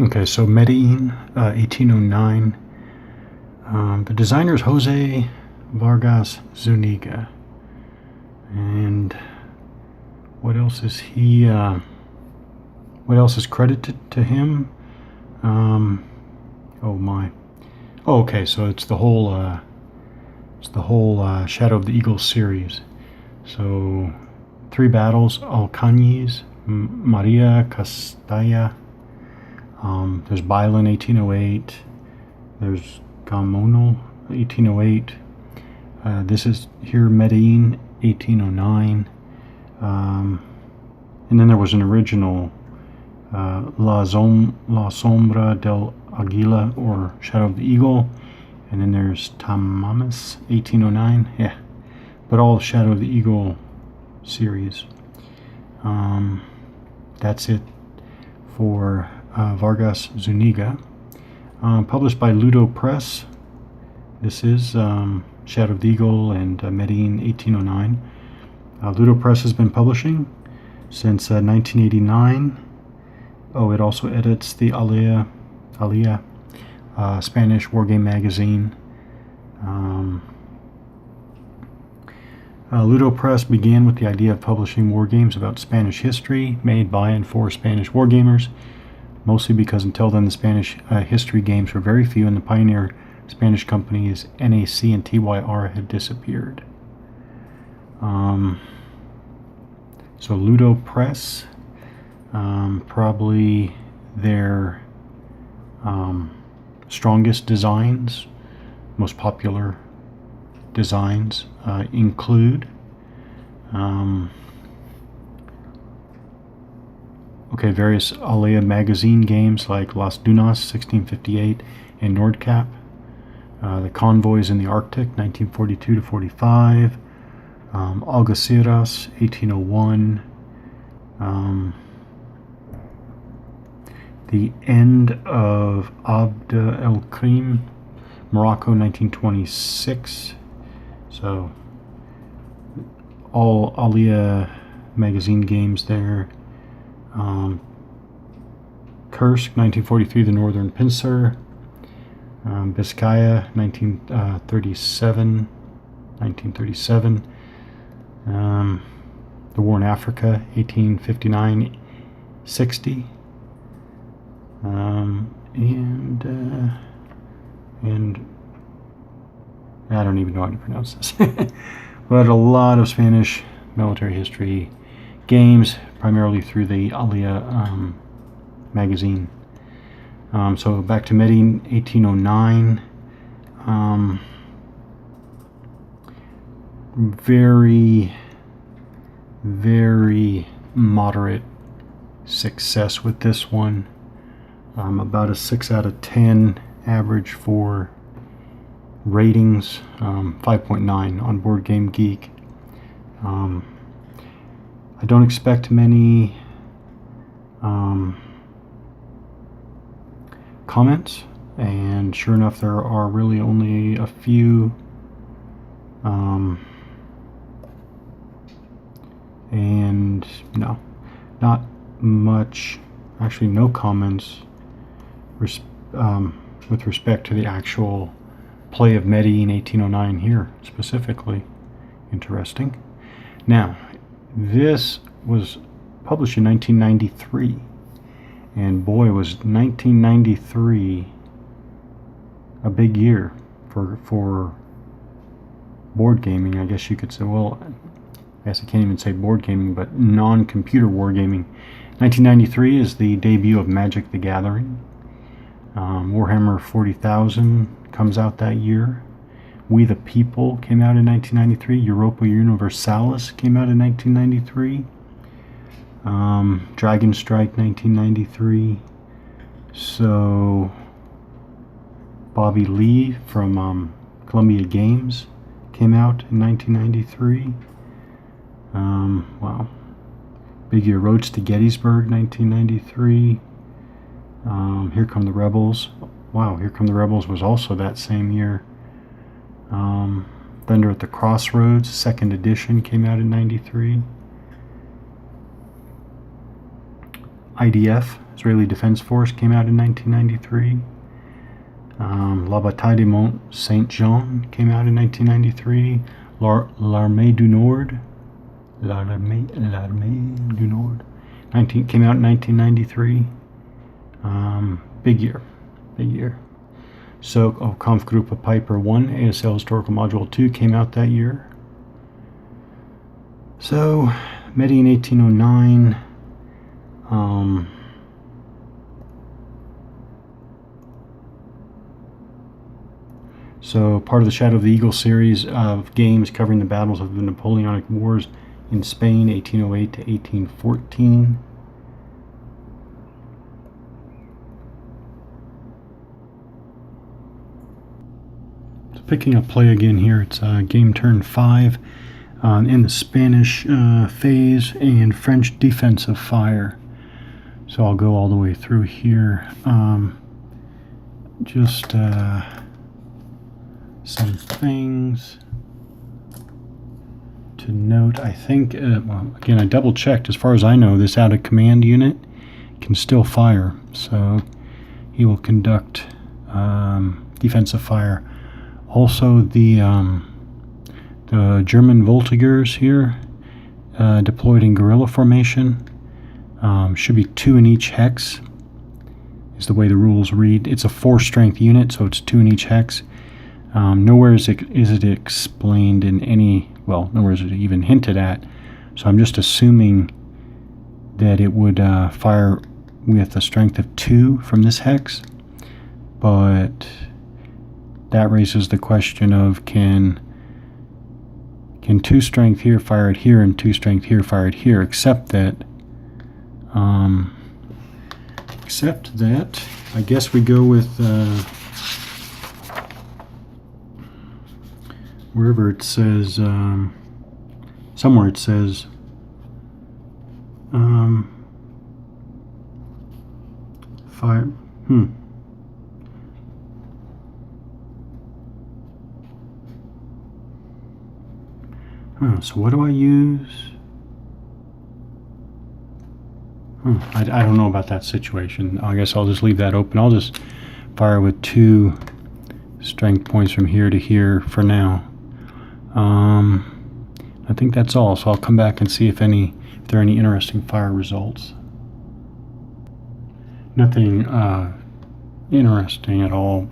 Okay, so Medellin, 1809. The designer is Jose Vargas Zuniga. And what else is he? What else is credited to him? Oh my. Oh, okay. So it's the whole Shadow of the Eagle series. So 3 battles: Alcañiz, Maria Castalla. There's Bailan, 1808. There's Gamono, 1808. This is here Medellin, 1809. And then there was an original La Sombra del Águila, or Shadow of the Eagle. And then there's Tamames, 1809. Yeah, but all Shadow of the Eagle series. That's it for Vargas Zuniga. Published by Ludopress. This is Shadow of the Eagle and Medellin, 1809. Ludopress has been publishing since 1989. Oh, it also edits the Alia, Spanish wargame magazine. Ludopress began with the idea of publishing wargames about Spanish history, made by and for Spanish wargamers, mostly because until then the Spanish history games were very few and the pioneer Spanish companies NAC and TYR had disappeared. So Ludopress, probably their strongest designs, most popular designs include various Alia magazine games like Las Dunas, 1658, and Nordkap. The Convoys in the Arctic, 1942 to 45. Algeciras, 1801. The End of Abd el-Krim, Morocco, 1926. So all Alia magazine games there. Kursk, 1943, the Northern Pincer. Vizcaya, 1937. The War in Africa, 1859-60. And I don't even know how to pronounce this. But a lot of Spanish military history games, primarily through the Alia magazine. So back to Medellin, 1809. Very, very moderate success with this one. About a 6 out of 10 average for ratings, 5.9 on Board Game Geek. I don't expect many comments, and sure enough there are really only a few, and no, not much, actually no comments with respect to the actual play of Medellin 1809 here specifically. Interesting. Now, this was published in 1993, and boy, was 1993 a big year for board gaming, I guess you could say. Well, I guess I can't even say board gaming, but non-computer wargaming. 1993 is the debut of Magic the Gathering. Warhammer 40,000 comes out that year. We the People came out in 1993. Europa Universalis came out in 1993. Dragon Strike, 1993. So Bobby Lee from Columbia Games came out in 1993. Wow. Big year. Roads to Gettysburg, 1993. Here Come the Rebels. Wow, Here Come the Rebels was also that same year. Thunder at the Crossroads, 2nd edition, came out in 93. IDF, Israeli Defense Force, came out in 1993. La Bataille de Mont Saint-Jean came out in 1993. L'Armée du Nord, L'Armée du Nord, came out in 1993. Big year. So, Kampfgruppe Piper 1, ASL Historical Module 2 came out that year. So, Medellin 1809. So, part of the Shadow of the Eagle series of games covering the battles of the Napoleonic Wars in Spain, 1808 to 1814. So, picking up play again here, it's game turn 5 in the Spanish phase and French defensive fire. So I'll go all the way through here. Just some things to note. I think, well, again, I double checked. As far as I know, this out of command unit can still fire. So he will conduct defensive fire. Also, the German Voltigeurs here, deployed in guerrilla formation. Should be 2 in each hex, is the way the rules read. It's a 4-strength unit, so it's 2 in each hex. Nowhere is it explained in any, well, nowhere is it even hinted at. So I'm just assuming that it would fire with a strength of 2 from this hex. But that raises the question of can 2 strength here fire it here and 2 strength here fire it here, except that I guess we go with wherever it says, somewhere it says fire. So what do I use? I don't know about that situation. I guess I'll just leave that open. I'll just fire with 2 strength points from here to here for now. I think that's all. So I'll come back and see if there are any interesting fire results. Nothing interesting at all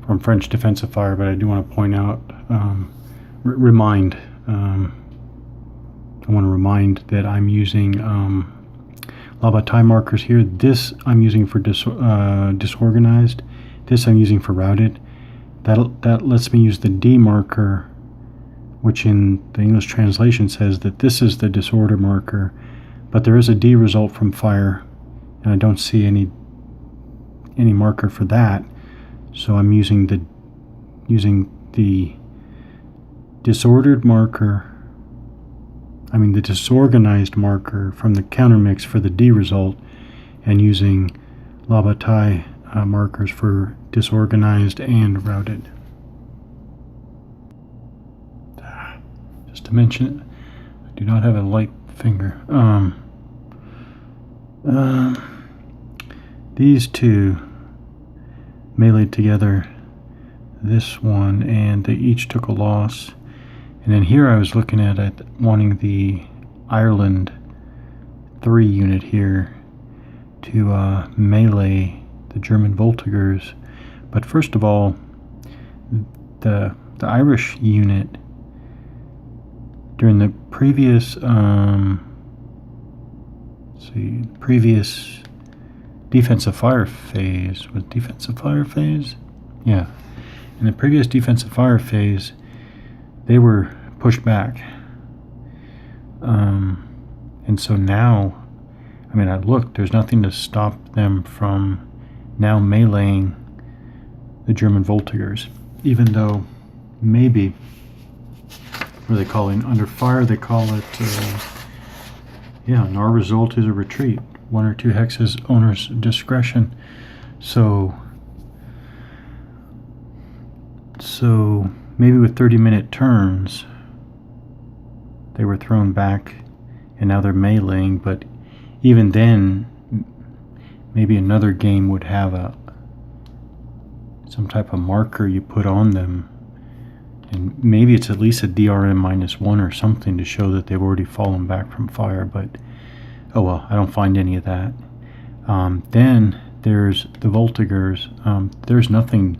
from French defensive fire, but I do want to point out, I want to remind that I'm using La Bataille markers here. This I'm using for disorganized. This I'm using for routed. That lets me use the D marker, which in the English translation says that this is the disorder marker, but there is a D result from fire, and I don't see any marker for that. So I'm using the disordered marker. The disorganized marker from the countermix for the D result, and using La Bataille markers for disorganized and routed. Just to mention it, I do not have a light finger. These 2 meleeed together, this one, and they each took a loss. And then here I was looking at it, wanting the Ireland 3 unit here to melee the German Voltigeurs. But first of all, the Irish unit during the previous previous defensive fire phase, was defensive fire phase? Yeah. In the previous defensive fire phase, they were pushed back. And so now, I looked, there's nothing to stop them from now meleeing the German Voltigeurs, even though maybe, what are they calling? Under fire, they call it, and our result is a retreat. 1 or 2 hexes, owner's discretion. So maybe with 30-minute turns, they were thrown back, and now they're meleeing. But even then, maybe another game would have some type of marker you put on them, and maybe it's at least a DRM -1 or something to show that they've already fallen back from fire, but oh well, I don't find any of that. Then there's the Voltigeurs. There's nothing,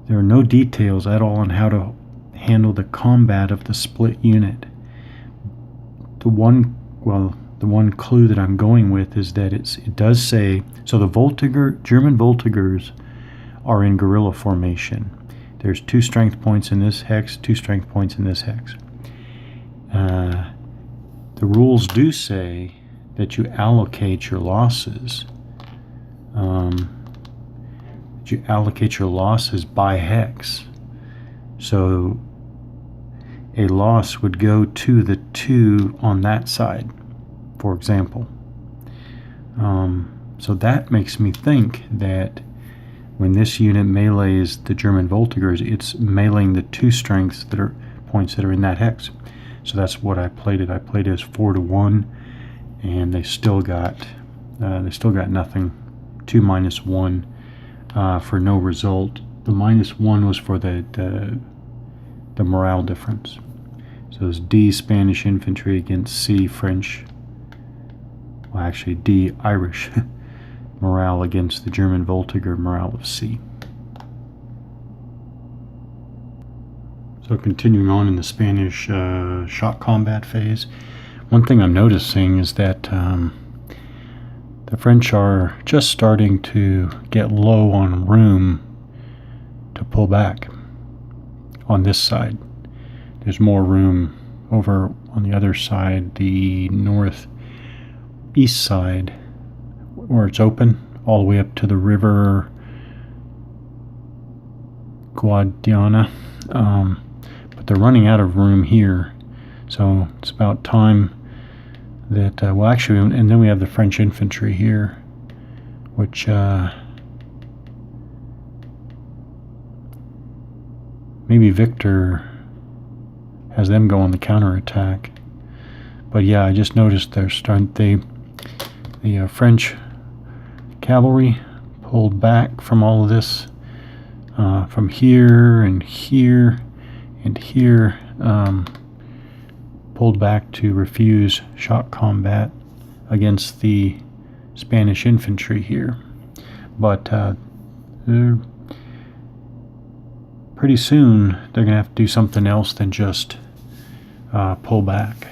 there are no details at all on how to handle the combat of the split unit. The one clue that I'm going with is that it does say, so the German Voltigeurs are in guerrilla formation. There's 2 strength points in this hex, 2 strength points in this hex. The rules do say that you allocate your losses. You allocate your losses by hex. So a loss would go to the 2 on that side, for example. So that makes me think that when this unit melees the German Voltigeurs, it's meleeing the 2 strengths points that are in that hex. So that's what I played it. I played it as 4-1, and they still got nothing. 2 -1 for no result. The -1 was for the morale difference. So it's D Spanish infantry against C French. Well, actually D Irish morale against the German Voltigeur morale of C. So continuing on in the Spanish shock combat phase, one thing I'm noticing is that the French are just starting to get low on room to pull back on this side. There's more room over on the other side, the northeast side, where it's open all the way up to the river Guadiana. But they're running out of room here, so it's about time that, well actually, and then we have the French infantry here, which maybe Victor has them go on the counterattack. But yeah, I just noticed the French cavalry pulled back from all of this, from here and here and here, pulled back to refuse shock combat against the Spanish infantry here. But pretty soon they're going to have to do something else than just pull back.